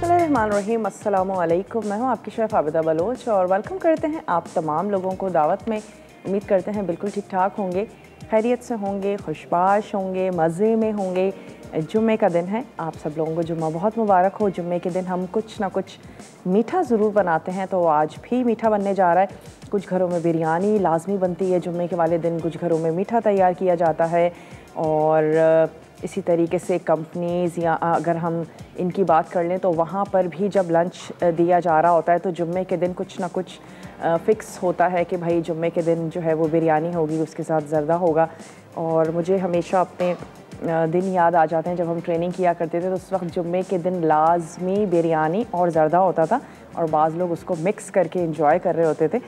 बिस्मिल्लाहिर्रहमानिर्रहीम, अस्सलामुअलैकुम। मैं हूँ आपकी शेफ़ आबिदा बलोच और वेलकम करते हैं आप तमाम लोगों को दावत में। उम्मीद करते हैं बिल्कुल ठीक ठाक होंगे, खैरियत से होंगे, खुशबाश होंगे, मज़े में होंगे। जुम्मे का दिन है, आप सब लोगों को जुम्मा बहुत मुबारक हो। जुम्मे के दिन हम कुछ ना कुछ मीठा ज़रूर बनाते हैं, तो आज भी मीठा बनने जा रहा है। कुछ घरों में बिरयानी लाजमी बनती है जुम्मे के वाले दिन, कुछ घरों में मीठा तैयार किया जाता है। और इसी तरीके से कंपनीज़ या अगर हम इनकी बात कर लें तो वहाँ पर भी जब लंच दिया जा रहा होता है तो जुम्मे के दिन कुछ ना कुछ फ़िक्स होता है कि भाई जुम्मे के दिन जो है वो बिरयानी होगी, उसके साथ ज़र्दा होगा। और मुझे हमेशा अपने दिन याद आ जाते हैं जब हम ट्रेनिंग किया करते थे तो उस वक्त जुम्मे के दिन लाजमी बिरयानी और ज़र्दा होता था और बाज़ लोग उसको मिक्स करके एंजॉय कर रहे होते थे।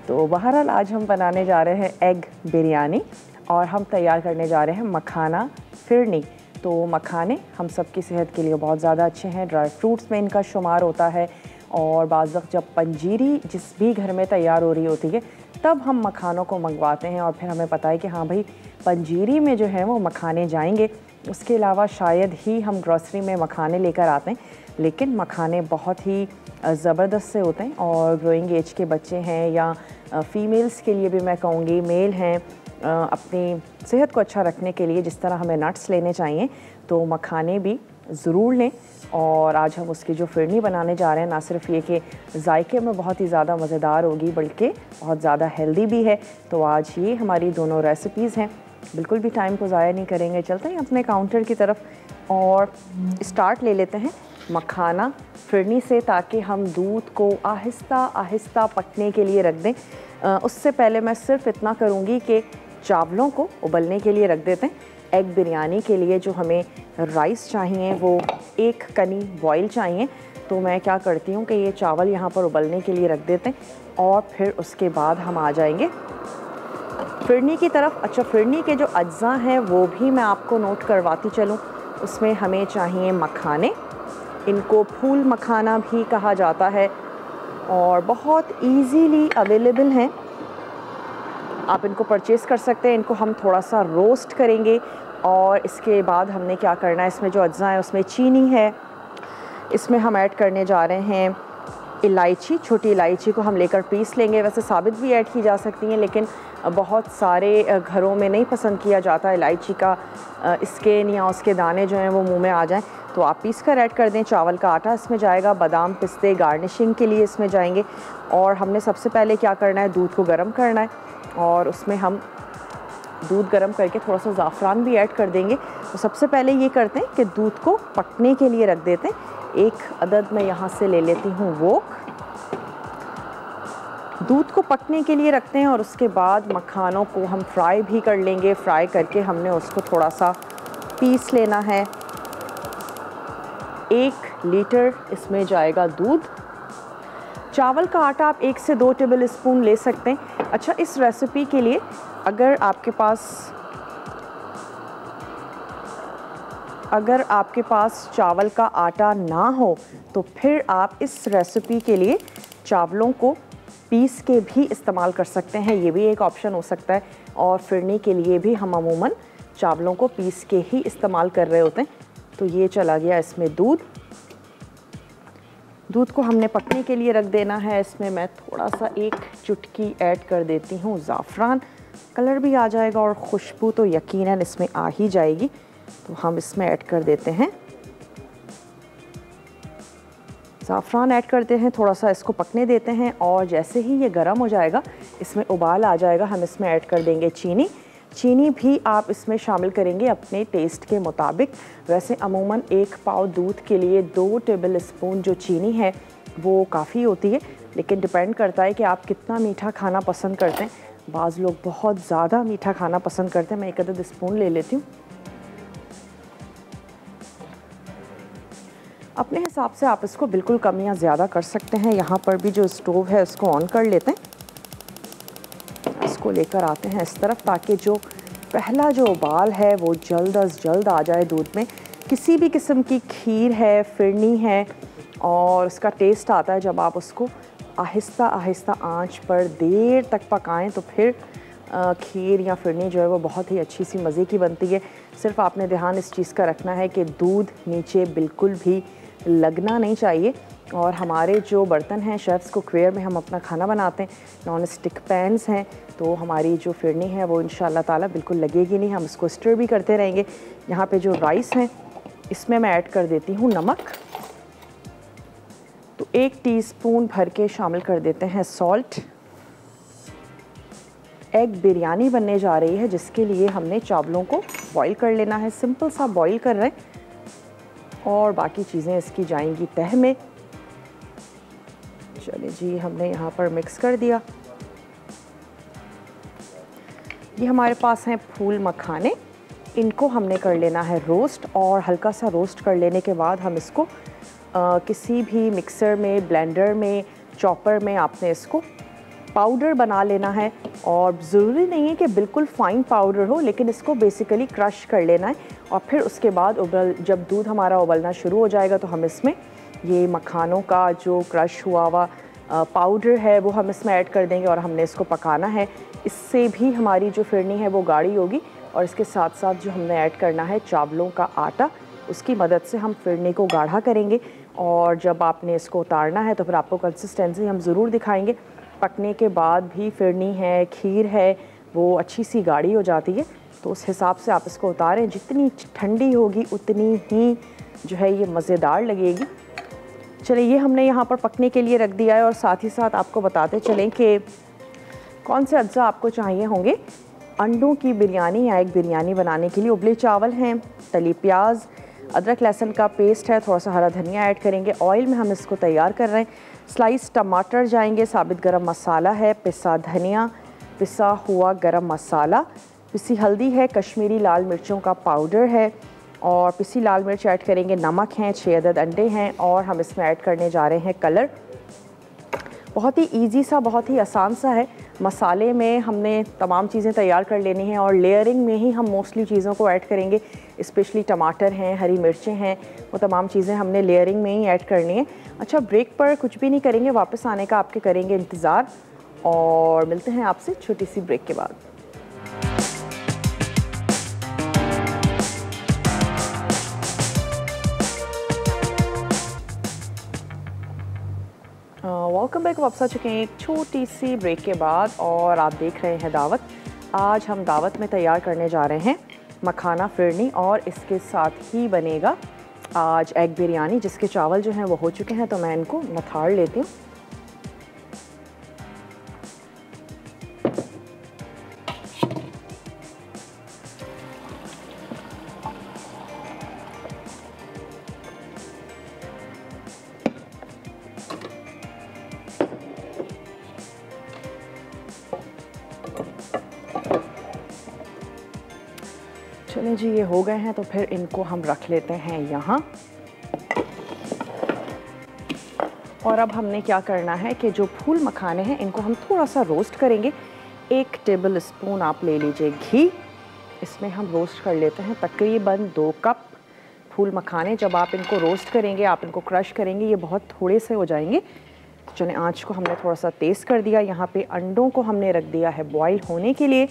तो बहरहाल आज हम बनाने जा रहे हैं एग बिरयानी और हम तैयार करने जा रहे हैं मखाना फिरनी। तो मखाने हम सब की सेहत के लिए बहुत ज़्यादा अच्छे हैं, ड्राई फ्रूट्स में इनका शुमार होता है। और बाज़ वक्त जब पंजीरी जिस भी घर में तैयार हो रही होती है तब हम मखानों को मंगवाते हैं और फिर हमें पता है कि हाँ भाई पंजीरी में जो है वो मखाने जाएंगे। उसके अलावा शायद ही हम ग्रॉसरी में मखाने लेकर आते हैं, लेकिन मखाने बहुत ही ज़बरदस्त से होते हैं। और ग्रोइंग एज के बच्चे हैं या फ़ीमेल्स के लिए भी मैं कहूँगी, मेल हैं, अपनी सेहत को अच्छा रखने के लिए जिस तरह हमें नट्स लेने चाहिए तो मखाने भी ज़रूर लें। और आज हम उसकी जो फिरनी बनाने जा रहे हैं, ना सिर्फ ये कि जायके में बहुत ही ज़्यादा मज़ेदार होगी बल्कि बहुत ज़्यादा हेल्दी भी है। तो आज ये हमारी दोनों रेसिपीज़ हैं, बिल्कुल भी टाइम को ज़ाया नहीं करेंगे। चलते हैं अपने काउंटर की तरफ और स्टार्ट ले लेते हैं मखाना फिरनी से, ताकि हम दूध को आहिस्ता आहिस्ता पकने के लिए रख दें। उससे पहले मैं सिर्फ इतना करूँगी कि चावलों को उबलने के लिए रख देते हैं। एग बिरयानी के लिए जो हमें राइस चाहिए वो 1 कनी बॉयल चाहिए। तो मैं क्या करती हूँ कि ये चावल यहाँ पर उबलने के लिए रख देते हैं और फिर उसके बाद हम आ जाएंगे फिरनी की तरफ। अच्छा, फिरनी के जो अज्जा हैं वो भी मैं आपको नोट करवाती चलूँ। उसमें हमें चाहिए मखाने, इनको फूल मखाना भी कहा जाता है और बहुत ईज़ीली अवेलेबल हैं, आप इनको परचेज़ कर सकते हैं। इनको हम थोड़ा सा रोस्ट करेंगे और इसके बाद हमने क्या करना है, इसमें जो अज्जा है उसमें चीनी है, इसमें हम ऐड करने जा रहे हैं इलायची। छोटी इलायची को हम लेकर पीस लेंगे, वैसे साबित भी ऐड की जा सकती हैं लेकिन बहुत सारे घरों में नहीं पसंद किया जाता इलायची का स्केन या उसके दाने जो हैं वो मुंह में आ जाएं, तो आप पीस कर ऐड कर दें। चावल का आटा इसमें जाएगा, बादाम पिस्ते गार्निशिंग के लिए इसमें जाएंगे। और हमने सबसे पहले क्या करना है, दूध को गर्म करना है और उसमें हम दूध गर्म करके थोड़ा सा ज़ाफ़रान भी ऐड कर देंगे। तो सबसे पहले ये करते हैं कि दूध को पकने के लिए रख देते हैं। 1 अदद मैं यहाँ से ले लेती हूँ वोक, दूध को पकने के लिए रखते हैं और उसके बाद मखानों को हम फ्राई भी कर लेंगे। फ्राई करके हमने उसको थोड़ा सा पीस लेना है। 1 लीटर इसमें जाएगा दूध। चावल का आटा आप 1 से 2 टेबल स्पून ले सकते हैं। अच्छा, इस रेसिपी के लिए अगर आपके पास चावल का आटा ना हो तो फिर आप इस रेसिपी के लिए चावलों को पीस के भी इस्तेमाल कर सकते हैं, ये भी एक ऑप्शन हो सकता है। और फिरनी के लिए भी हम अमूमन चावलों को पीस के ही इस्तेमाल कर रहे होते हैं। तो ये चला गया इसमें दूध को हमने पकने के लिए रख देना है। इसमें मैं थोड़ा सा 1 चुटकी ऐड कर देती हूँ ज़ाफ़रान, कलर भी आ जाएगा और खुशबू तो यकीनन इसमें आ ही जाएगी। तो हम इसमें ऐड कर देते हैं ज़ाफ़रान, ऐड करते हैं, थोड़ा सा इसको पकने देते हैं और जैसे ही ये गर्म हो जाएगा, इसमें उबाल आ जाएगा, हम इसमें ऐड कर देंगे चीनी। चीनी भी आप इसमें शामिल करेंगे अपने टेस्ट के मुताबिक। वैसे अमूमन 1 पाव दूध के लिए 2 टेबल स्पून जो चीनी है वो काफ़ी होती है, लेकिन डिपेंड करता है कि आप कितना मीठा खाना पसंद करते हैं। बाज़ लोग बहुत ज़्यादा मीठा खाना पसंद करते हैं। मैं 1 अदद स्पून ले लेती हूँ। अपने हिसाब से आप इसको बिल्कुल कम या ज़्यादा कर सकते हैं। यहाँ पर भी जो स्टोव है उसको ऑन कर लेते हैं, इसको लेकर आते हैं इस तरफ ताकि जो पहला जो उबाल है वो जल्द अज जल्द आ जाए दूध में। किसी भी किस्म की खीर है, फिरनी है, और उसका टेस्ट आता है जब आप उसको आहिस्ता आहिस्ता आंच पर देर तक पकाएं, तो फिर खीर या फिरनी जो है वो बहुत ही अच्छी सी मज़े की बनती है। सिर्फ आपने ध्यान इस चीज़ का रखना है कि दूध नीचे बिल्कुल भी लगना नहीं चाहिए। और हमारे जो बर्तन हैं शेफ़्स कुकवेयर में हम अपना खाना बनाते हैं, नॉन स्टिक पैन्स हैं, तो हमारी जो फिरनी है वो इंशाल्लाह ताला बिल्कुल लगेगी नहीं। हम इसको स्टर भी करते रहेंगे। यहाँ पे जो राइस हैं इसमें मैं ऐड कर देती हूँ नमक, तो 1 टीस्पून भर के शामिल कर देते हैं सॉल्ट। एग बिरयानी बनने जा रही है जिसके लिए हमने चावलों को बॉईल कर लेना है, सिंपल सा बॉईल कर रहे हैं और बाकी चीज़ें इसकी जाएंगी तह में। चलिए जी, हमने यहाँ पर मिक्स कर दिया। ये हमारे पास हैं फूल मखाने, इनको हमने कर लेना है रोस्ट और हल्का सा रोस्ट कर लेने के बाद हम इसको किसी भी मिक्सर में, ब्लेंडर में, चॉपर में आपने इसको पाउडर बना लेना है। और ज़रूरी नहीं है कि बिल्कुल फ़ाइन पाउडर हो, लेकिन इसको बेसिकली क्रश कर लेना है और फिर उसके बाद जब दूध हमारा उबलना शुरू हो जाएगा तो हम इसमें ये मखानों का जो क्रश हुआ हुआ पाउडर है वो हम इसमें ऐड कर देंगे और हमने इसको पकाना है। इससे भी हमारी जो फिरनी है वो गाढ़ी होगी। और इसके साथ साथ जो हमने ऐड करना है चावलों का आटा, उसकी मदद से हम फिरनी को गाढ़ा करेंगे। और जब आपने इसको उतारना है तो फिर आपको कंसिस्टेंसी हम ज़रूर दिखाएंगे। पकने के बाद भी फिरनी है, खीर है, वो अच्छी सी गाढ़ी हो जाती है, तो उस हिसाब से आप इसको उतारें। जितनी ठंडी होगी उतनी ही जो है ये मज़ेदार लगेगी। चलिए, ये हमने यहाँ पर पकने के लिए रख दिया है और साथ ही साथ आपको बताते चलें कि कौन से अज्जा आपको चाहिए होंगे अंडों की बिरयानी या एग बिरयानी बनाने के लिए। उबले चावल हैं, तली प्याज, अदरक लहसुन का पेस्ट है, थोड़ा सा हरा धनिया ऐड करेंगे। ऑयल में हम इसको तैयार कर रहे हैं। स्लाइस टमाटर जाएंगे, साबित गरम मसाला है, पिसा धनिया, पिसा हुआ गरम मसाला, पिसी हल्दी है, कश्मीरी लाल मिर्चों का पाउडर है और पिसी लाल मिर्च ऐड करेंगे। नमक हैं, 6 अदद अंडे हैं और हम इसमें ऐड करने जा रहे हैं कलर। बहुत ही इजी सा, बहुत ही आसान सा है। मसाले में हमने तमाम चीज़ें तैयार कर लेनी हैं और लेयरिंग में ही हम मोस्टली चीज़ों को ऐड करेंगे। स्पेशली टमाटर हैं, हरी मिर्चें हैं, वो तमाम चीज़ें हमने लेयरिंग में ही ऐड करनी है। अच्छा, ब्रेक पर कुछ भी नहीं करेंगे, वापस आने का आपके करेंगे इंतज़ार और मिलते हैं आपसे छोटी सी ब्रेक के बाद। Welcome back. वापस आ चुके हैं एक छोटी सी ब्रेक के बाद और आप देख रहे हैं दावत। आज हम दावत में तैयार करने जा रहे हैं मखाना फिरनी और इसके साथ ही बनेगा आज एग बिरयानी, जिसके चावल जो हैं वो हो चुके हैं, तो मैं इनको नथाड़ लेती हूँ। चलें जी, ये हो गए हैं तो फिर इनको हम रख लेते हैं यहाँ। और अब हमने क्या करना है कि जो फूल मखाने हैं इनको हम थोड़ा सा रोस्ट करेंगे। 1 टेबल स्पून आप ले लीजिए घी, इसमें हम रोस्ट कर लेते हैं तकरीबन 2 कप फूल मखाने। जब आप इनको रोस्ट करेंगे, आप इनको क्रश करेंगे, ये बहुत थोड़े से हो जाएंगे। चलें, आँच को हमने थोड़ा सा तेज़ कर दिया। यहाँ पे अंडों को हमने रख दिया है बॉईल होने के लिए।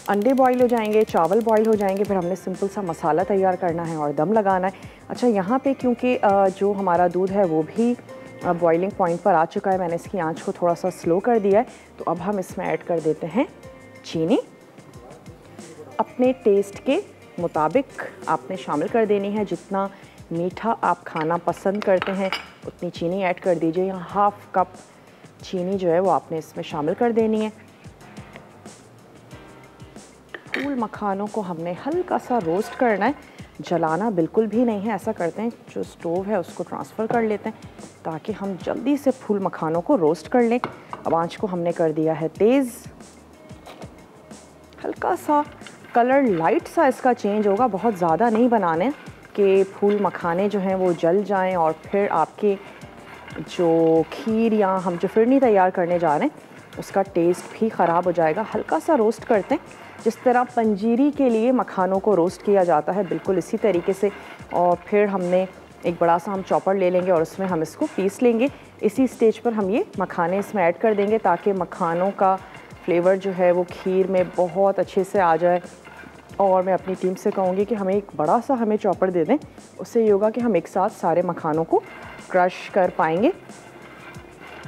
अंडे बॉईल हो जाएंगे, चावल बॉईल हो जाएंगे, फिर हमने सिंपल सा मसाला तैयार करना है और दम लगाना है। अच्छा, यहाँ पे क्योंकि जो हमारा दूध है वो भी बॉइलिंग पॉइंट पर आ चुका है, मैंने इसकी आंच को थोड़ा सा स्लो कर दिया है। तो अब हम इसमें ऐड कर देते हैं चीनी। अपने टेस्ट के मुताबिक आपने शामिल कर देनी है। जितना मीठा आप खाना पसंद करते हैं उतनी चीनी ऐड कर दीजिए। यहाँ 1/2 कप चीनी जो है वो आपने इसमें शामिल कर देनी है। फूल मखानों को हमने हल्का सा रोस्ट करना है, जलाना बिल्कुल भी नहीं है। ऐसा करते हैं, जो स्टोव है उसको ट्रांसफ़र कर लेते हैं ताकि हम जल्दी से फूल मखानों को रोस्ट कर लें। अब आंच को हमने कर दिया है तेज़। हल्का सा कलर लाइट सा इसका चेंज होगा, बहुत ज़्यादा नहीं बनाने कि फूल मखाने जो हैं वो जल जाएं और फिर आपके जो खीर या हम जो फिरनी तैयार करने जा रहे हैं उसका टेस्ट भी ख़राब हो जाएगा। हल्का सा रोस्ट करते हैं, जिस तरह पंजीरी के लिए मखानों को रोस्ट किया जाता है, बिल्कुल इसी तरीके से। और फिर हमने एक बड़ा सा हम चॉपर ले लेंगे और उसमें हम इसको पीस लेंगे। इसी स्टेज पर हम ये मखाने इसमें ऐड कर देंगे ताकि मखानों का फ्लेवर जो है वो खीर में बहुत अच्छे से आ जाए और मैं अपनी टीम से कहूँगी कि हमें एक बड़ा सा हमें चॉपर दे दें। उससे ये होगा कि हम एक साथ सारे मखानों को क्रश कर पाएंगे।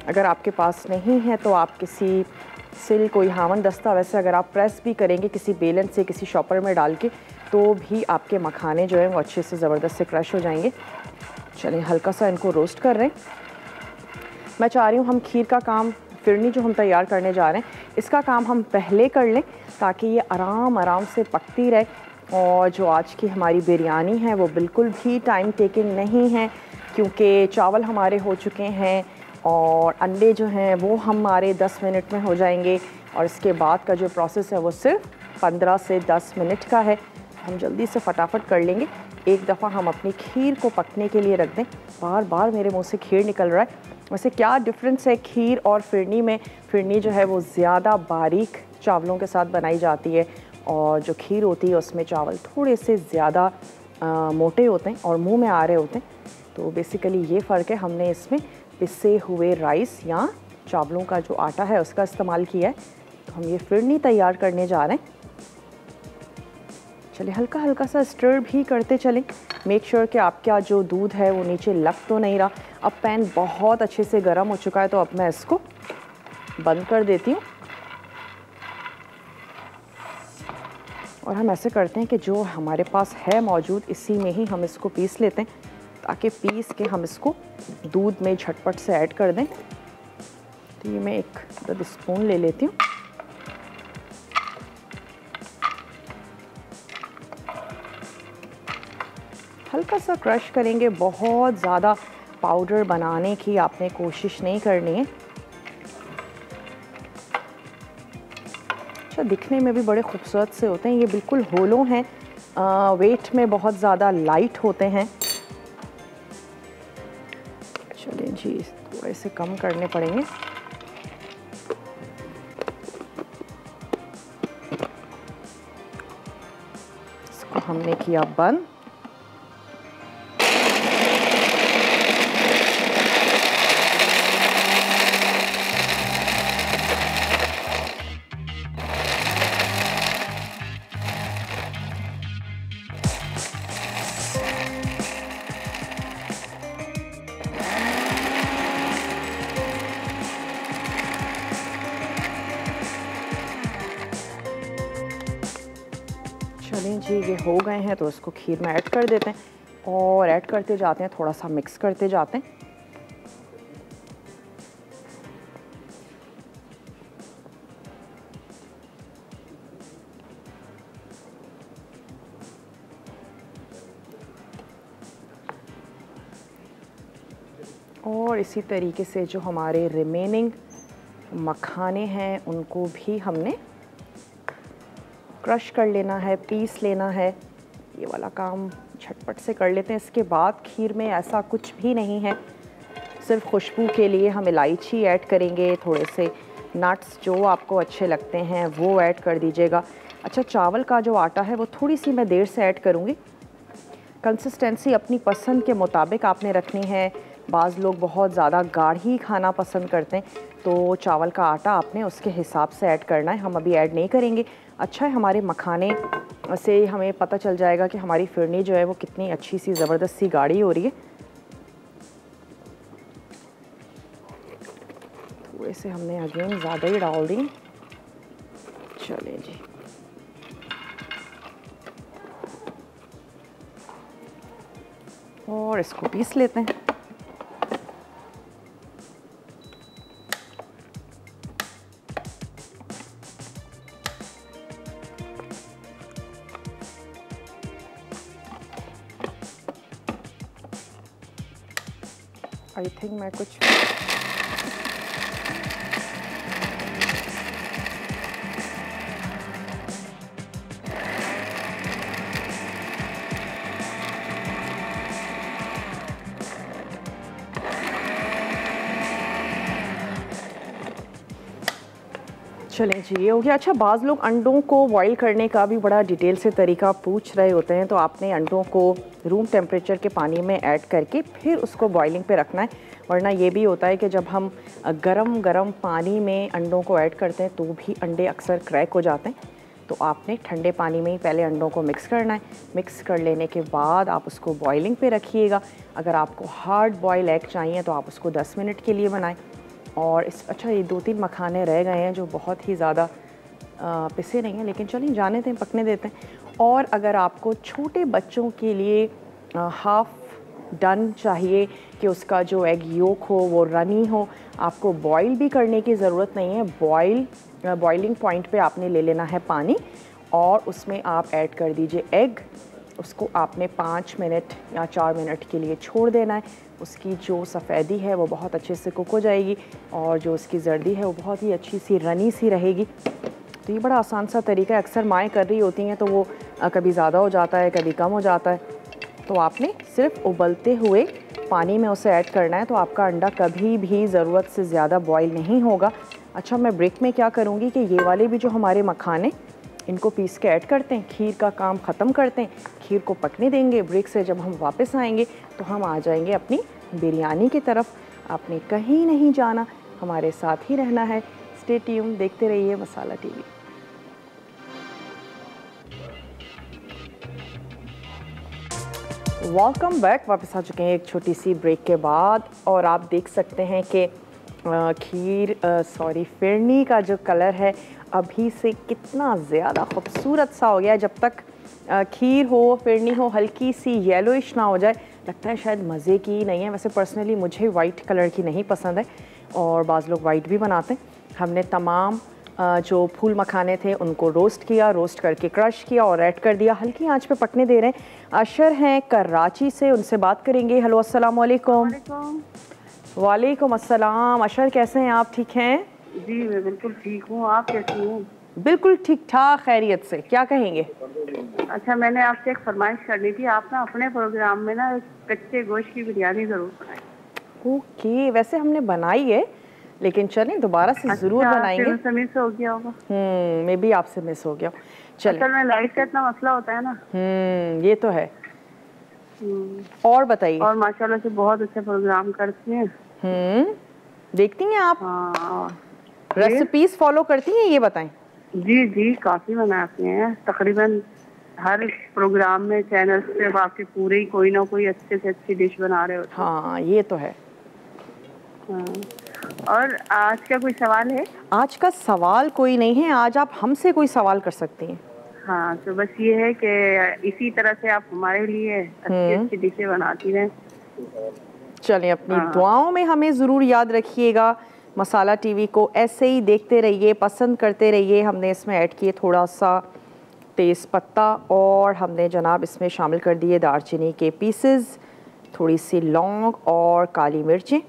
अगर आपके पास नहीं है तो आप किसी सिल, कोई हावन दस्ता, वैसे अगर आप प्रेस भी करेंगे किसी बेलन से, किसी शॉपर में डाल के, तो भी आपके मखाने जो हैं वो अच्छे से ज़बरदस्त से क्रश हो जाएंगे। चलिए हल्का सा इनको रोस्ट कर रहे हैं। मैं चाह रही हूँ हम खीर का काम, फिरनी जो हम तैयार करने जा रहे हैं, इसका काम हम पहले कर लें ताकि ये आराम आराम से पकती रहे। और जो आज की हमारी बिरयानी है वो बिल्कुल भी टाइम टेकिंग नहीं है, क्योंकि चावल हमारे हो चुके हैं और अंडे जो हैं वो हमारे 10 मिनट में हो जाएंगे। और इसके बाद का जो प्रोसेस है वो सिर्फ 15 से 10 मिनट का है। हम जल्दी से फटाफट कर लेंगे। एक दफ़ा हम अपनी खीर को पकने के लिए रख दें। बार बार मेरे मुंह से खीर निकल रहा है। वैसे क्या डिफरेंस है खीर और फिरनी में? फिरनी जो है वो ज़्यादा बारीक चावलों के साथ बनाई जाती है और जो खीर होती है उसमें चावल थोड़े से ज़्यादा मोटे होते हैं और मुंह में आ रहे होते हैं। तो बेसिकली ये फ़र्क है। हमने इसमें पिसे हुए राइस या चावलों का जो आटा है उसका इस्तेमाल किया है। तो हम ये फिरनी तैयार करने जा रहे हैं। चलिए हल्का हल्का सा स्टर भी करते चलें। मेक श्योर कि आपका जो दूध है वो नीचे लग तो नहीं रहा। अब पैन बहुत अच्छे से गर्म हो चुका है, तो अब मैं इसको बंद कर देती हूँ। और हम ऐसे करते हैं कि जो हमारे पास है मौजूद, इसी में ही हम इसको पीस लेते हैं, ताकि पीस के हम इसको दूध में झटपट से ऐड कर दें। तो ये मैं एक स्पून ले लेती हूँ। हल्का सा क्रश करेंगे, बहुत ज़्यादा पाउडर बनाने की आपने कोशिश नहीं करनी है। अच्छा, दिखने में भी बड़े खूबसूरत से होते हैं। ये बिल्कुल होलो हैं, वेट में बहुत ज़्यादा लाइट होते हैं। चलिए जी, थोड़े से कम करने पड़ेंगे। इसको हमने किया बंद। चलें जी, ये हो गए हैं तो इसको खीर में ऐड कर देते हैं और ऐड करते जाते हैं, थोड़ा सा मिक्स करते जाते हैं। और इसी तरीके से जो हमारे रिमेनिंग मखाने हैं उनको भी हमने क्रश कर लेना है, पीस लेना है। ये वाला काम झटपट से कर लेते हैं। इसके बाद खीर में ऐसा कुछ भी नहीं है, सिर्फ खुशबू के लिए हम इलायची ऐड करेंगे, थोड़े से नट्स जो आपको अच्छे लगते हैं वो ऐड कर दीजिएगा। अच्छा, चावल का जो आटा है वो थोड़ी सी मैं देर से ऐड करूँगी। कंसिस्टेंसी अपनी पसंद के मुताबिक आपने रखनी है। बाज़ लोग बहुत ज़्यादा गाढ़ी खाना पसंद करते हैं, तो चावल का आटा आपने उसके हिसाब से ऐड करना है। हम अभी ऐड नहीं करेंगे। अच्छा है, हमारे मखाने से हमें पता चल जाएगा कि हमारी फिरनी जो है वो कितनी अच्छी सी ज़बरदस्त सी गाढ़ी हो रही है। थोड़े से हमने अगेन ज़्यादा ही डाल दी। चलिए जी, और इसको पीस लेते हैं। आई थिंक मैं कुछ चलें जी, ये हो गया। अच्छा, बाज़ लोग अंडों को बॉईल करने का भी बड़ा डिटेल से तरीका पूछ रहे होते हैं, तो आपने अंडों को रूम टेम्परेचर के पानी में ऐड करके फिर उसको बॉइलिंग पे रखना है। वरना ये भी होता है कि जब हम गरम गरम पानी में अंडों को ऐड करते हैं तो भी अंडे अक्सर क्रैक हो जाते हैं। तो आपने ठंडे पानी में ही पहले अंडों को मिक्स करना है। मिक्स कर लेने के बाद आप उसको बॉइलिंग पे रखिएगा। अगर आपको हार्ड बॉयल एग चाहिए तो आप उसको 10 मिनट के लिए बनाएं। और अच्छा, ये 2-3 मखाने रह गए हैं जो बहुत ही ज़्यादा पिसे नहीं हैं, लेकिन चलिए जाने दें, पकने देते हैं। और अगर आपको छोटे बच्चों के लिए हाफ़ डन चाहिए कि उसका जो एग योक हो वो रनी हो, आपको बॉईल भी करने की ज़रूरत नहीं है। बॉइलिंग पॉइंट पे आपने ले लेना है पानी और उसमें आप ऐड कर दीजिए एग। उसको आपने 5 मिनट या 4 मिनट के लिए छोड़ देना है। उसकी जो सफ़ेदी है वो बहुत अच्छे से कुक हो जाएगी और जो उसकी जर्दी है वो बहुत ही अच्छी सी रनी सी रहेगी। तो ये बड़ा आसान सा तरीका है। अक्सर माएँ कर रही होती हैं तो वो कभी ज़्यादा हो जाता है, कभी कम हो जाता है। तो आपने सिर्फ उबलते हुए पानी में उसे ऐड करना है, तो आपका अंडा कभी भी ज़रूरत से ज़्यादा बॉईल नहीं होगा। अच्छा, मैं ब्रेक में क्या करूँगी कि ये वाले भी जो हमारे मखाने, इनको पीस के ऐड करते हैं, खीर का काम ख़त्म करते हैं, खीर को पकने देंगे। ब्रेक से जब हम वापस आएंगे तो हम आ जाएंगे अपनी बिरयानी की तरफ। आपने कहीं नहीं जाना, हमारे साथ ही रहना है। स्टे ट्यून, देखते रहिए मसाला टीवी। Welcome back. वापस आ चुके हैं एक छोटी सी ब्रेक के बाद और आप देख सकते हैं कि फिरनी का जो कलर है अभी से कितना ज़्यादा खूबसूरत सा हो गया है। जब तक खीर हो, फिरनी हो, हल्की सी येलोइश ना हो जाए, लगता है शायद मज़े की नहीं है। वैसे पर्सनली मुझे वाइट कलर की नहीं पसंद है और बाज़ लोग वाइट भी बनाते हैं। हमने तमाम जो फूल मखाने थे उनको रोस्ट किया, रोस्ट करके क्रश किया और ऐड कर दिया। हल्की आंच पे पकने दे रहे हैं। अशर हैं कराची से, उनसे बात करेंगे। हेलो, अस्सलाम वालेकुम। वालेकुम अस्सलाम। अशर, कैसे हैं आप? ठीक हैं? जी मैं बिल्कुल ठीक हूँ, आप कैसी हैं? बिल्कुल ठीक ठाक, खैरियत से। क्या कहेंगे? अच्छा, मैंने आपसे एक फरमाइश करनी थी। आप ना अपने प्रोग्राम में ना कच्चे गोश्त की बिरयानी ज़रूर बनाएं। ओके, वैसे हमने बनाई है लेकिन चलें दोबारा से ज़रूर बनाएंगे। आपसे मिस हो गया होगा। मे बी आपसे मिस हो गया। चलें। असल में लाइट का इतना मसला होता है ना। ये तो है। और बताइए। और माशाल्लाह से बहुत अच्छा प्रोग्राम करती हैं। देखती हैं आप? हाँ। रेसिपीज फॉलो करती हैं, ये बताएं। जी जी, काफ़ी बनाती हैं। तकरीबन हर प्रोग्राम में चैनल पे आपके पूरे ही कोई ना कोई अच्छे से अच्छी डिश बना रहे होते हैं। हाँ, ये तो है। हाँ। और आज का कोई सवाल है? आज का सवाल कोई नहीं है, आज आप हमसे कोई सवाल कर सकती हैं। हाँ, तो बस ये है कि इसी तरह से आप हमारे लिए अच्छी अच्छी डिशें बनाती रहें। चलें, अपनी दुआओं में हमें ज़रूर याद रखिएगा। मसाला टीवी को ऐसे ही देखते रहिए, पसंद करते रहिए। हमने इसमें ऐड किए थोड़ा सा तेज़ पत्ता और हमने जनाब इसमें शामिल कर दिए दालचीनी के पीसेस, थोड़ी सी लौंग और काली मिर्चें।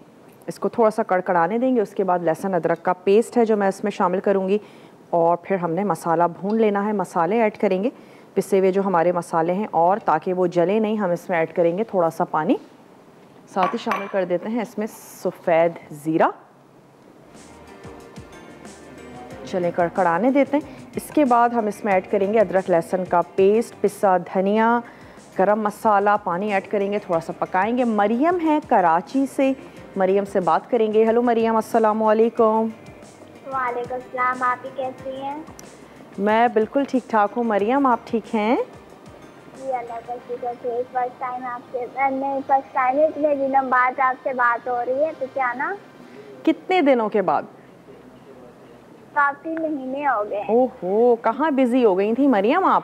इसको थोड़ा सा कड़कड़ाने देंगे। उसके बाद लहसुन अदरक का पेस्ट है जो मैं इसमें शामिल करूँगी और फिर हमने मसाला भून लेना है। मसाले ऐड करेंगे, पिसे हुए जो हमारे मसाले हैं, और ताकि वो जले नहीं हम इसमें ऐड करेंगे थोड़ा सा पानी। साथ ही शामिल कर देते हैं इसमें सफ़ेद ज़ीरा। चलें, कड़कड़ाने देते हैं। इसके बाद हम इसमें ऐड करेंगे अदरक लहसुन का पेस्ट, पिसा धनिया, गरम मसाला, पानी ऐड करेंगे, थोड़ा सा पकाएंगे। मरियम है कराची से, मरियम से बात करेंगे। हेलो मरियम, अस्सलाम वालेकुम। वालेकुम सलाम। आप ही कैसी हैं? मैं बिल्कुल ठीक ठाक हूँ मरियम, आप ठीक हैं? जी अल्लाह का शुक्र है। फर्स्ट टाइम इतने दिनों बाद आपसे बात हो रही है, तो क्या ना। कितने दिनों के बाद? काफी महीने हो गए। ओहो, कहाँ बिजी हो गई थी मरियम आप?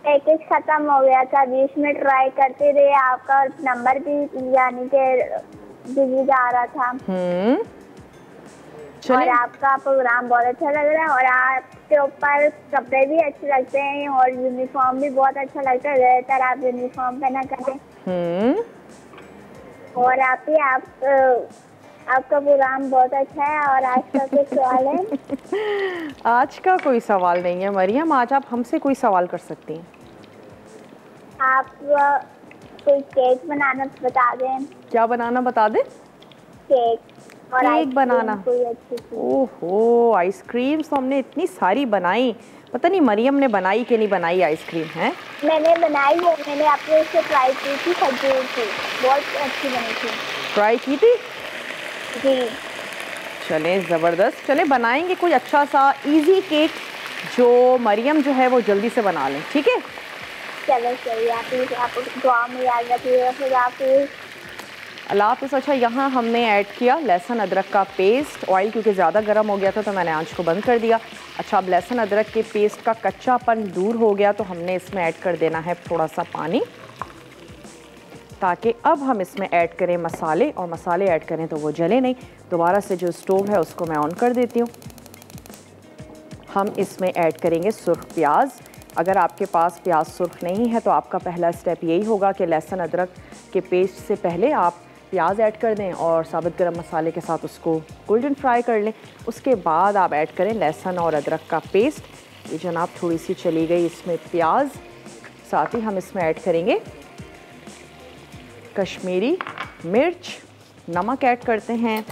पैकेज खत्म हो गया था, बीच में ट्राई करते रहे, आपका नंबर भी यानी कि बिजी जा रहा था। और आपका प्रोग्राम बहुत अच्छा लग रहा है और आपके ऊपर कपड़े भी अच्छे लगते हैं और यूनिफॉर्म भी बहुत अच्छा लगता है। ज़्यादातर आप यूनिफॉर्म पहना करें। और आपका प्रोग्राम बहुत अच्छा है। और आज का कोई सवाल है? आज का कोई सवाल नहीं है मरियम, आज आप हमसे कोई सवाल कर सकती हैं। आप कोई केक बनाना बता दें। क्या बनाना बता दें? केक और केक बनाना। कोई अच्छी चीज़। ओहो, आइसक्रीम तो हमने इतनी सारी बनाई, पता नहीं मरियम ने बनाई कि नहीं बनाई आइसक्रीम है। मैंने बनाई है, मैंने अपने से ट्राई की थी, खजूर की, बहुत अच्छी बनी थी। ट्राई की थी? जी। चलें, ज़बरदस्त। चलें, बनाएंगे कोई अच्छा सा इजी केक जो मरियम जो है वो जल्दी से बना लें, ठीक है? चलो सही, आप दुआ में याद रखिएगा। फिर आप अल्लाह हाफ़िज़। अच्छा, यहाँ हमने ऐड किया लहसुन अदरक का पेस्ट। ऑयल क्योंकि ज़्यादा गर्म हो गया था तो मैंने आंच को बंद कर दिया। अच्छा, अब लहसुन अदरक के पेस्ट का कच्चापन दूर हो गया तो हमने इसमें ऐड कर देना है थोड़ा सा पानी, ताकि अब हम इसमें ऐड करें मसाले, और मसाले ऐड करें तो वो जले नहीं। दोबारा से जो स्टोव है उसको मैं ऑन कर देती हूँ। हम इसमें ऐड करेंगे सुर्ख प्याज। अगर आपके पास प्याज सुर्ख नहीं है तो आपका पहला स्टेप यही होगा कि लहसुन अदरक के पेस्ट से पहले आप प्याज ऐड कर दें और साबुत गरम मसाले के साथ उसको गोल्डन फ्राई कर लें। उसके बाद आप ऐड करें लहसुन और अदरक का पेस्ट। ये जनाब थोड़ी सी चली गई इसमें प्याज, साथ ही हम इसमें ऐड करेंगे कश्मीरी मिर्च, नमक ऐड करते हैं,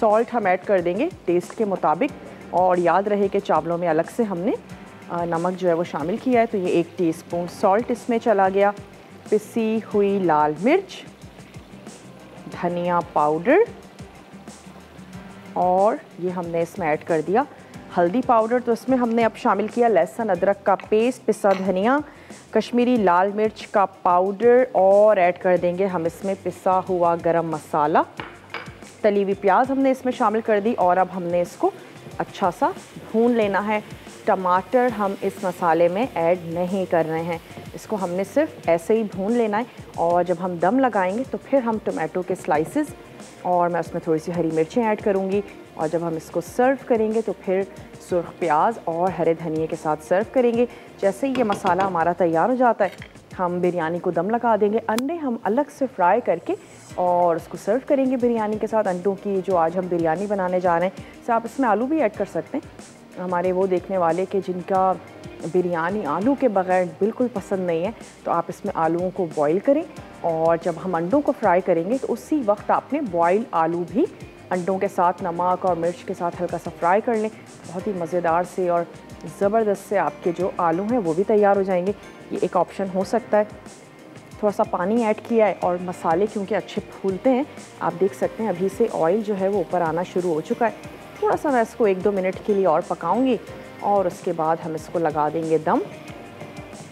सॉल्ट हम ऐड कर देंगे टेस्ट के मुताबिक। और याद रहे कि चावलों में अलग से हमने नमक जो है वो शामिल किया है, तो ये 1 टीस्पून सॉल्ट इसमें चला गया। पिसी हुई लाल मिर्च, धनिया पाउडर, और ये हमने इसमें ऐड कर दिया हल्दी पाउडर। तो इसमें हमने अब शामिल किया लहसुन अदरक का पेस्ट, पिसा धनिया, कश्मीरी लाल मिर्च का पाउडर, और ऐड कर देंगे हम इसमें पिसा हुआ गरम मसाला। तली हुई प्याज हमने इसमें शामिल कर दी और अब हमने इसको अच्छा सा भून लेना है। टमाटर हम इस मसाले में ऐड नहीं कर रहे हैं, इसको हमने सिर्फ ऐसे ही भून लेना है। और जब हम दम लगाएंगे तो फिर हम टमाटो के स्लाइसेस, और मैं उसमें थोड़ी सी हरी मिर्चें ऐड करूँगी। और जब हम इसको सर्व करेंगे तो फिर सुर्ख प्याज और हरे धनिए के साथ सर्व करेंगे। जैसे ही ये मसाला हमारा तैयार हो जाता है, हम बिरयानी को दम लगा देंगे। अंडे हम अलग से फ्राई करके और उसको सर्व करेंगे बिरयानी के साथ। अंडों की जो आज हम बिरयानी बनाने जा रहे हैं, तो आप इसमें आलू भी ऐड कर सकते हैं। हमारे वो देखने वाले कि जिनका बिरयानी आलू के बगैर बिल्कुल पसंद नहीं है, तो आप इसमें आलूओं को बॉईल करें, और जब हम अंडों को फ्राई करेंगे तो उसी वक्त आपने बॉयल आलू भी अंडों के साथ नमक और मिर्च के साथ हल्का सा फ्राई कर लें। बहुत ही मज़ेदार से और ज़बरदस्त से आपके जो आलू हैं वो भी तैयार हो जाएंगे। ये एक ऑप्शन हो सकता है। थोड़ा सा पानी ऐड किया है और मसाले क्योंकि अच्छे फूलते हैं, आप देख सकते हैं अभी से ऑयल जो है वो ऊपर आना शुरू हो चुका है। थोड़ा सा मैं इसको 1-2 मिनट के लिए और पकाऊंगी और उसके बाद हम इसको लगा देंगे दम।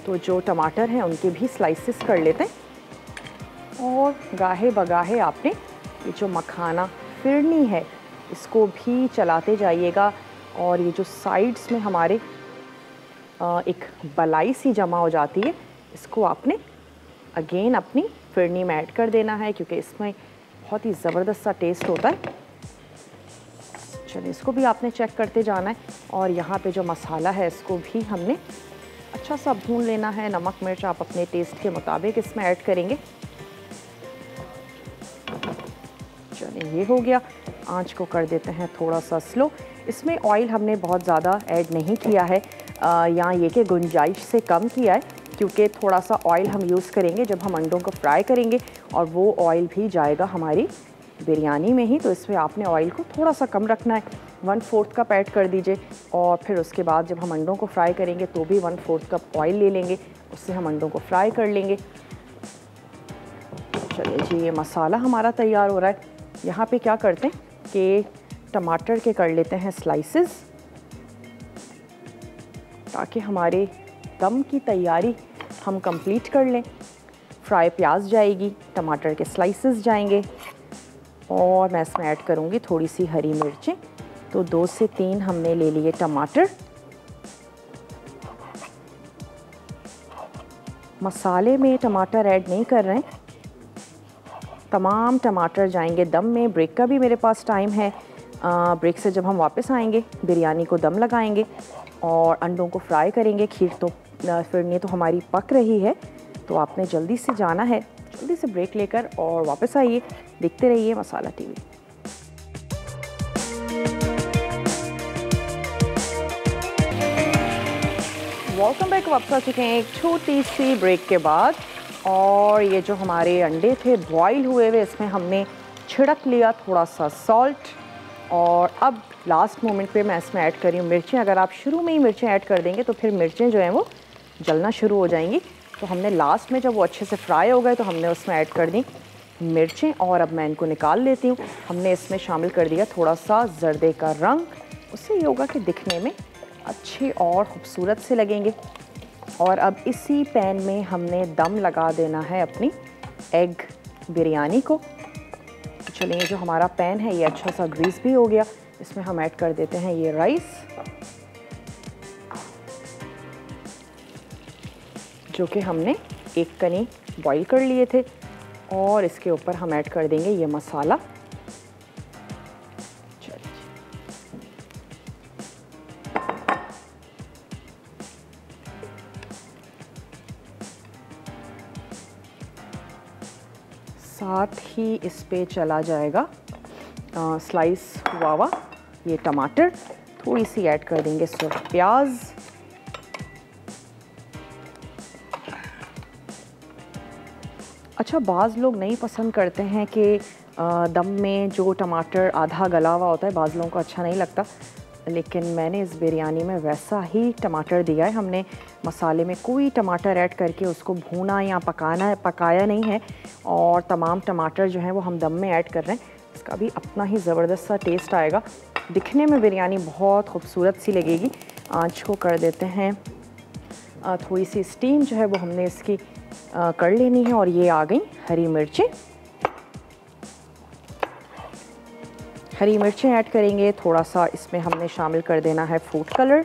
तो जो टमाटर हैं उनके भी स्लाइसेस कर लेते हैं, और गाहे बगाहे आपने ये जो मखाना फिरनी है इसको भी चलाते जाइएगा। और ये जो साइड्स में हमारे एक बलाई सी जमा हो जाती है, इसको आपने अगेन अपनी फिरनी में ऐड कर देना है, क्योंकि इसमें बहुत ही ज़बरदस्त सा टेस्ट होता है। चलिए, इसको भी आपने चेक करते जाना है। और यहाँ पे जो मसाला है इसको भी हमने अच्छा सा भून लेना है। नमक मिर्च आप अपने टेस्ट के मुताबिक इसमें ऐड करेंगे। चलिए, ये हो गया। आंच को कर देते हैं थोड़ा सा स्लो। इसमें ऑयल हमने बहुत ज़्यादा ऐड नहीं किया है, यहाँ ये कि गुंजाइश से कम किया है, क्योंकि थोड़ा सा ऑयल हम यूज़ करेंगे जब हम अंडों को फ्राई करेंगे, और वो ऑयल भी जाएगा हमारी बिरयानी में ही। तो इसमें आपने ऑयल को थोड़ा सा कम रखना है, 1/4 कप ऐड कर दीजिए। और फिर उसके बाद जब हम अंडों को फ्राई करेंगे तो भी 1/4 कप ऑयल ले लेंगे, उससे हम अंडों को फ्राई कर लेंगे। चलिए जी, ये मसाला हमारा तैयार हो रहा है। यहाँ पे क्या करते हैं कि टमाटर के कर लेते हैं स्लाइसेस, ताकि हमारे दम की तैयारी हम कंप्लीट कर लें। फ्राई प्याज जाएगी, टमाटर के स्लाइसेस जाएंगे, और मैं इसमें ऐड करूँगी थोड़ी सी हरी मिर्चें। तो 2 से 3 हमने ले लिए टमाटर। मसाले में टमाटर ऐड नहीं कर रहे हैं, तमाम टमाटर जाएंगे दम में। ब्रेक का भी मेरे पास टाइम है। ब्रेक से जब हम वापस आएंगे, बिरयानी को दम लगाएंगे और अंडों को फ्राई करेंगे। खीर तो फिरनी तो हमारी पक रही है, तो आपने जल्दी से जाना है। जल्दी से ब्रेक लेकर और वापस आइए, देखते रहिए मसाला टीवी। Welcome back. वापस आ चुके हैं एक छोटी सी ब्रेक के बाद, और ये जो हमारे अंडे थे बॉईल हुए हुए, इसमें हमने छिड़क लिया थोड़ा सा सॉल्ट। और अब लास्ट मोमेंट पे मैं इसमें ऐड कर रही हूँ मिर्चें। अगर आप शुरू में ही मिर्चें ऐड कर देंगे तो फिर मिर्चें जो हैं वो जलना शुरू हो जाएंगी। तो हमने लास्ट में जब वो अच्छे से फ्राई हो गए तो हमने उसमें ऐड कर दी मिर्चें, और अब मैं इनको निकाल लेती हूँ। हमने इसमें शामिल कर दिया थोड़ा सा जर्दे का रंग, उससे ये होगा कि दिखने में अच्छे और ख़ूबसूरत से लगेंगे। और अब इसी पैन में हमने दम लगा देना है अपनी एग बिरयानी को। तो चलिए, ये जो हमारा पैन है ये अच्छा सा ग्रीस भी हो गया। इसमें हम ऐड कर देते हैं ये राइस, जो कि हमने एक कनी बॉईल कर लिए थे, और इसके ऊपर हम ऐड कर देंगे ये मसाला। साथ ही इस पे चला जाएगा स्लाइस हुआ हुआ ये टमाटर, थोड़ी सी ऐड कर देंगे सुर्ख प्याज, अच्छा बाज़ लोग नहीं पसंद करते हैं कि दम में जो टमाटर आधा गला हुआ होता है, बाज़ लोगों को अच्छा नहीं लगता, लेकिन मैंने इस बिरयानी में वैसा ही टमाटर दिया है। हमने मसाले में कोई टमाटर ऐड करके उसको भूना या पकाया नहीं है, और तमाम टमाटर जो हैं वो हम दम में ऐड कर रहे हैं। इसका भी अपना ही ज़बरदस्त सा टेस्ट आएगा, दिखने में बिरयानी बहुत खूबसूरत सी लगेगी। आँच को कर देते हैं थोड़ी सी स्टीम जो है वो हमने इसकी कर लेनी है। और ये आ गई हरी मिर्चें, हरी मिर्चें ऐड करेंगे। थोड़ा सा इसमें हमने शामिल कर देना है फूड कलर,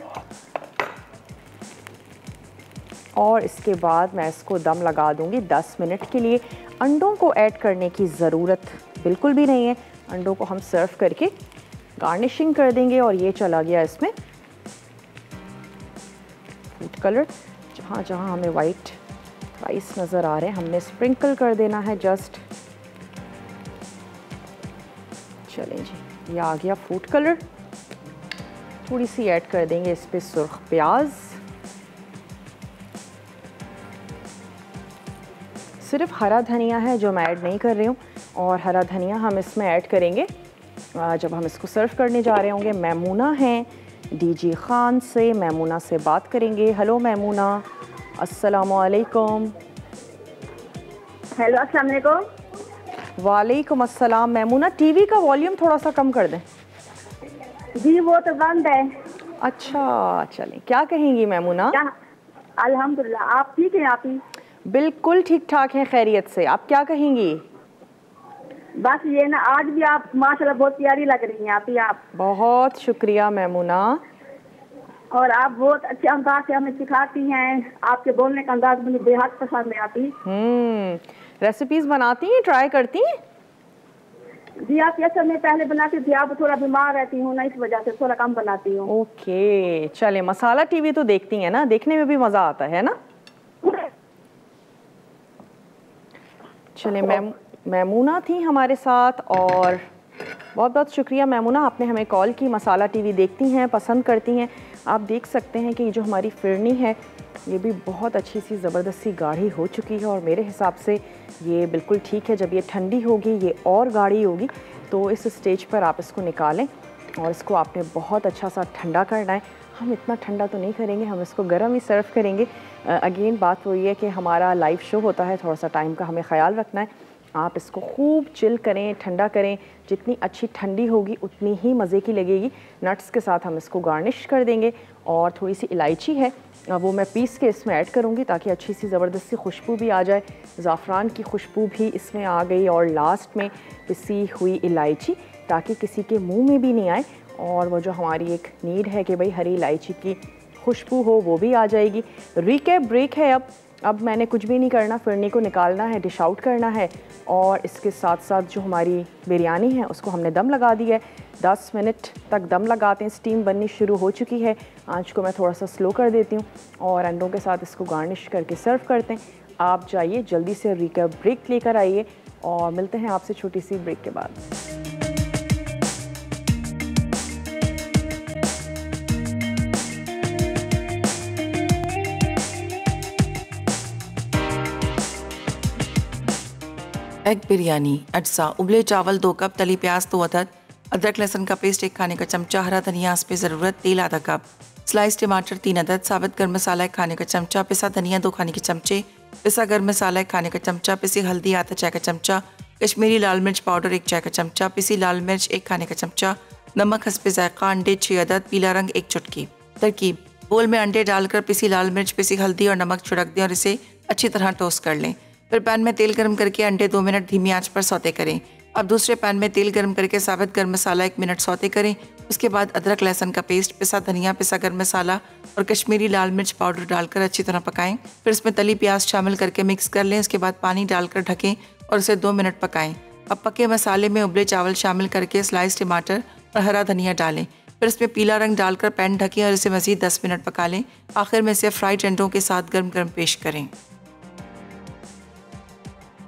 और इसके बाद मैं इसको दम लगा दूंगी 10 मिनट के लिए। अंडों को ऐड करने की ज़रूरत बिल्कुल भी नहीं है, अंडों को हम सर्व करके गार्निशिंग कर देंगे। और ये चला गया इसमें फूड कलर, जहाँ जहाँ हमें वाइट राइस नज़र आ रहे हैं हमने स्प्रिंकल कर देना है जस्ट। चलें जी, ये आ गया फूड कलर, थोड़ी सी ऐड कर देंगे इस पे सुर्ख प्याज, सिर्फ हरा धनिया है जो मैं ऐड नहीं कर रही हूँ, और हरा धनिया हम इसमें ऐड करेंगे जब हम इसको सर्व करने जा रहे होंगे। मैमूना हैं डीजी खान से, मैमूना से बात करेंगे। हेलो मैमूना, अस्सलामुअलैकुम। हेलो, अस्सलाम वालेकुम। वालेकुम अस्सलाम। मैमूना, टीवी का वॉल्यूम थोड़ा सा कम कर दें। जी वो तो बंद है। अच्छा चलें, क्या कहेंगी मैमूना? अल्हम्दुलिल्लाह, आप ठीक हैं? आप ही बिल्कुल ठीक ठाक हैं, खैरियत से। आप क्या कहेंगी? बस ये ना, आज भी आप माशाल्लाह बहुत प्यारी लग रही हैं। आप बहुत शुक्रिया मैमूना। और आप बहुत अच्छे अंदाज से हमें सिखाती हैं, आपके बोलने का अंदाज मुझे बेहद पसंद है। आप ही रेसिपीज बनाती हैं, ट्राई करती हैं? जी आप ये सब मैं पहले बनाती थी, आप थोड़ा बीमार रहती हूँ ना, इस वजह से थोड़ा कम बनाती हूँ। ओके चले, मसाला टीवी तो देखती हैं ना, देखने में भी मज़ा आता है ना। चले, मैमूना थी हमारे साथ, और बहुत बहुत शुक्रिया मैमूना, आपने हमें कॉल की। मसाला टीवी देखती हैं, पसंद करती हैं। आप देख सकते हैं कि ये जो हमारी फिरनी है ये भी बहुत अच्छी सी ज़बरदस्त सी गाढ़ी हो चुकी है, और मेरे हिसाब से ये बिल्कुल ठीक है। जब ये ठंडी होगी ये और गाढ़ी होगी, तो इस स्टेज पर आप इसको निकालें, और इसको आपने बहुत अच्छा सा ठंडा करना है। हम इतना ठंडा तो नहीं करेंगे, हम इसको गर्म ही सर्व करेंगे। अगेन बात वही है कि हमारा लाइव शो होता है, थोड़ा सा टाइम का हमें ख्याल रखना है। आप इसको खूब चिल करें, ठंडा करें, जितनी अच्छी ठंडी होगी उतनी ही मज़े की लगेगी। नट्स के साथ हम इसको गार्निश कर देंगे, और थोड़ी सी इलायची है वो मैं पीस के इसमें ऐड करूँगी ताकि अच्छी सी ज़बरदस्त सी खुशबू भी आ जाए। ज़ाफ़रान की खुशबू भी इसमें आ गई, और लास्ट में पिसी हुई इलायची, ताकि किसी के मुंह में भी नहीं आए, और वो जो हमारी एक नीड है कि भाई हरी इलायची की खुशबू हो, वो भी आ जाएगी। रिकैप ब्रेक है अब मैंने कुछ भी नहीं करना, फिरनी को निकालना है, डिश आउट करना है, और इसके साथ साथ जो हमारी बिरयानी है उसको हमने दम लगा दिया है। 10 मिनट तक दम लगाते हैं, स्टीम बननी शुरू हो चुकी है। आंच को मैं थोड़ा सा स्लो कर देती हूँ, और अंडों के साथ इसको गार्निश करके सर्व करते हैं। आप जाइए जल्दी से रिकैप ब्रेक लेकर आइए, और मिलते हैं आपसे छोटी सी ब्रेक के बाद। एग बिरयानी, अज्जा, उबले चावल 2 कप, तली प्याज 2 अदद, अदरक लहसुन का पेस्ट 1 खाने का चमचा, हरा धनिया पे ज़रूरत, तेल आधा कप, स्लाइस टमाटर 3 अदद, साबित गर्म मसाला 1 खाने का चमचा, पिसा धनिया 2 खाने के चमचे, पिसा गर्म मसाला 1 खाने का चमचा, पिसी हल्दी आधा चाय का चमचा, कश्मीरी लाल मिर्च पाउडर 1 चाय का चमचा, पिसी लाल मिर्च 1 खाने का चमचा, नमक हस्बे जायका, अंडे 6 अदद, पीला रंग 1 चुटकी। तरकीब: बोल में अंडे डालकर पिसी लाल मिर्च, पिसी हल्दी और नमक छिड़क दें और इसे अच्छी तरह टोस्ट कर लें। फिर पैन में तेल गर्म करके अंडे 2 मिनट धीमी आंच पर सौते करें। अब दूसरे पैन में तेल गर्म करके साबित गर्म मसाला 1 मिनट सौते करें। उसके बाद अदरक लहसुन का पेस्ट, पिसा धनिया, पिसा गर्म मसाला और कश्मीरी लाल मिर्च पाउडर डालकर अच्छी तरह पकाएं। फिर इसमें तली प्याज शामिल करके मिक्स कर लें। उसके बाद पानी डालकर ढकें और इसे 2 मिनट पकाएं। अब पके मसाले में उबले चावल शामिल करके स्लाइस टमाटर और हरा धनिया डालें। फिर इसमें पीला रंग डालकर पैन ढकें और इसे मज़ीद 10 मिनट पका लें। आखिर में इसे फ्राइड अंडों के साथ गर्म गर्म पेश करें।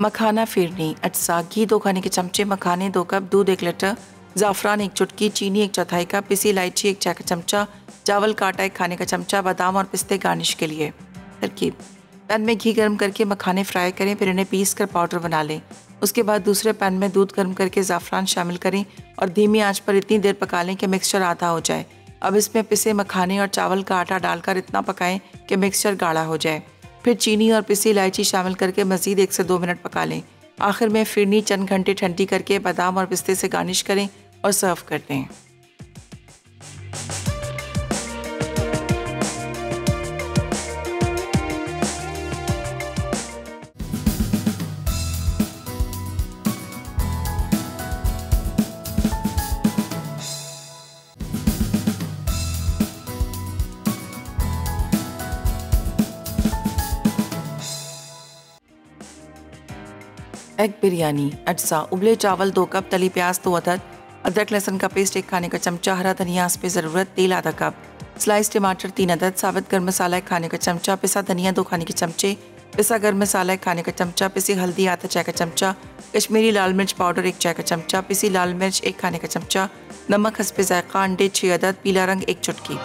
मखाना फिरनी अज्जा: घी 2 खाने के चमचे, मखाने 2 कप, दूध 1 लीटर, ज़ाफ़रान 1 चुटकी, चीनी 1/4 कप, पिसी इलायची 1 चाय का चमचा, चावल का आटा 1 खाने का चमचा, बादाम और पिस्ते गार्निश के लिए। तरकीब: पैन में घी गर्म करके मखाने फ्राई करें, फिर इन्हें पीस कर पाउडर बना लें। उसके बाद दूसरे पैन में दूध गर्म करके ज़ाफ़रान शामिल करें और धीमी आंच पर इतनी देर पका लें कि मिक्सचर आधा हो जाए। अब इसमें पिसे मखाने और चावल का आटा डालकर इतना पकाएं कि मिक्सचर गाढ़ा हो जाए। फिर चीनी और पिसी इलायची शामिल करके मज़ीद 1 से 2 मिनट पका लें। आखिर में फिरनी चंद घंटे ठंडी करके बादाम और पिस्ते से गार्निश करें और सर्व कर दें। एग बिरयानी अज्जा: उबले चावल 2 कप, तली प्याज 2 अदद, अदरक लहसुन का पेस्ट 1 खाने का चमचा, हरा धनिया हस्बे ज़रूरत, तेल आधा कप, स्लाइस टमाटर 3 अदद, साबित गर्म मसाला 1 खाने का चमचा, पिसा धनिया 2 खाने के चमचे, पिसा गर्म मसाला 1 खाने का चमचा, पिसी हल्दी आधा चाय का चमचा, कश्मीरी लाल मिर्च पाउडर 1 चाय का चमचा, पिसी लाल मिर्च 1 खाने का चमचा, नमक हस्बे जायका, अंडे 6 अदद, पीला रंग 1 चुटकी।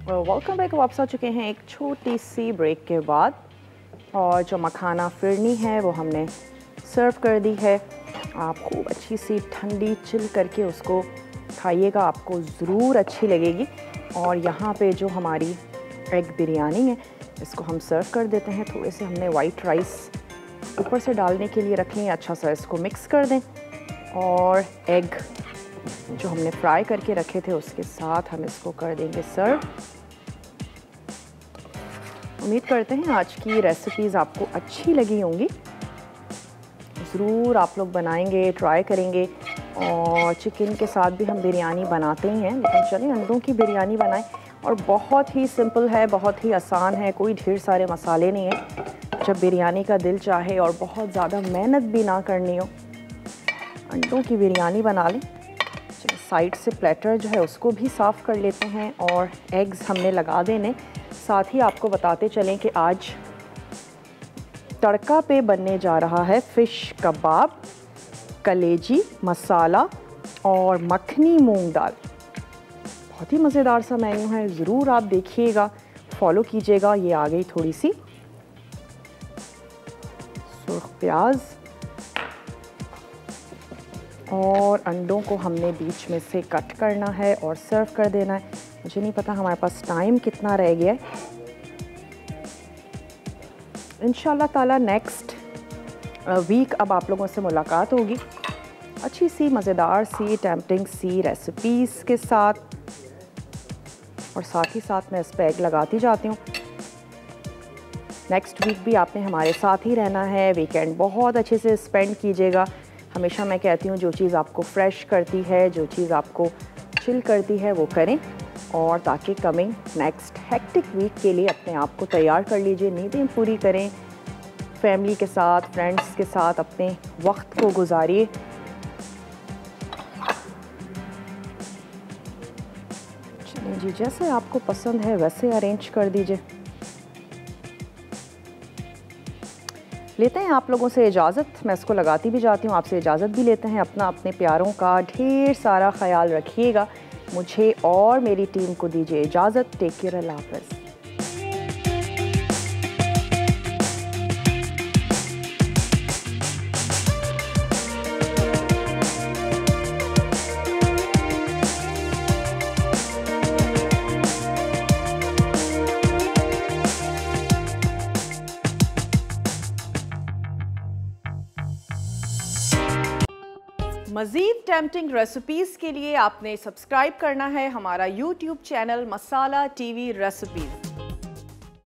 Welcome back. वापस आ चुके हैं एक छोटी सी ब्रेक के बाद, और जो मखाना फिरनी है वो हमने सर्व कर दी है। आप खूब अच्छी सी ठंडी चिल करके उसको खाइएगा, आपको ज़रूर अच्छी लगेगी। और यहाँ पे जो हमारी एग बिरयानी है इसको हम सर्व कर देते हैं। थोड़े से हमने वाइट राइस ऊपर से डालने के लिए रख लें। अच्छा सा इसको मिक्स कर दें और एग जो हमने फ्राई करके रखे थे उसके साथ हम इसको कर देंगे सर्व। उम्मीद करते हैं आज की रेसिपीज़ आपको अच्छी लगी होंगी। ज़रूर आप लोग बनाएंगे, ट्राई करेंगे। और चिकन के साथ भी हम बिरयानी बनाते ही हैं, लेकिन चलिए अंडों की बिरयानी बनाएं। और बहुत ही सिंपल है, बहुत ही आसान है, कोई ढेर सारे मसाले नहीं है। जब बिरयानी का दिल चाहे और बहुत ज़्यादा मेहनत भी ना करनी हो, अंडों की बिरयानी बना लें। साइड से प्लेटर जो है उसको भी साफ़ कर लेते हैं और एग्स हमने लगा देने। साथ ही आपको बताते चलें कि आज तड़का पे बनने जा रहा है फ़िश कबाब, कलेजी मसाला और मखनी मूंग दाल। बहुत ही मज़ेदार सा मेन्यू है, ज़रूर आप देखिएगा, फॉलो कीजिएगा। ये आ गई थोड़ी सी सुर्ख प्याज और अंडों को हमने बीच में से कट करना है और सर्व कर देना है। मुझे नहीं पता हमारे पास टाइम कितना रह गया है। इंशाल्लाह ताला नेक्स्ट वीक अब आप लोगों से मुलाकात होगी अच्छी सी मज़ेदार सी टेम्पटिंग सी रेसिपीज़ के साथ। और साथ ही साथ मैं इस पर एग लगाती जाती हूँ। नेक्स्ट वीक भी आपने हमारे साथ ही रहना है। वीकेंड बहुत अच्छे से स्पेंड कीजिएगा। हमेशा मैं कहती हूँ जो चीज़ आपको फ्रेश करती है, जो चीज़ आपको चिल करती है वो करें। और ताकि कमिंग नेक्स्ट हेक्टिक वीक के लिए अपने आप को तैयार कर लीजिए। नींदें पूरी करें, फैमिली के साथ, फ्रेंड्स के साथ अपने वक्त को गुजारिए। चलिए जी, जैसे आपको पसंद है वैसे अरेंज कर दीजिए। लेते हैं आप लोगों से इजाज़त। मैं इसको लगाती भी जाती हूँ, आपसे इजाज़त भी लेते हैं। अपना अपने प्यारों का ढेर सारा ख्याल रखिएगा। मुझे और मेरी टीम को दीजिए इजाज़त। टेक केयर, अल्लाह हाफ़िज़। मज़ीद टेम्पटिंग रेसिपीज़ के लिए आपने सब्सक्राइब करना है हमारा YouTube चैनल मसाला TV रेसिपीज़।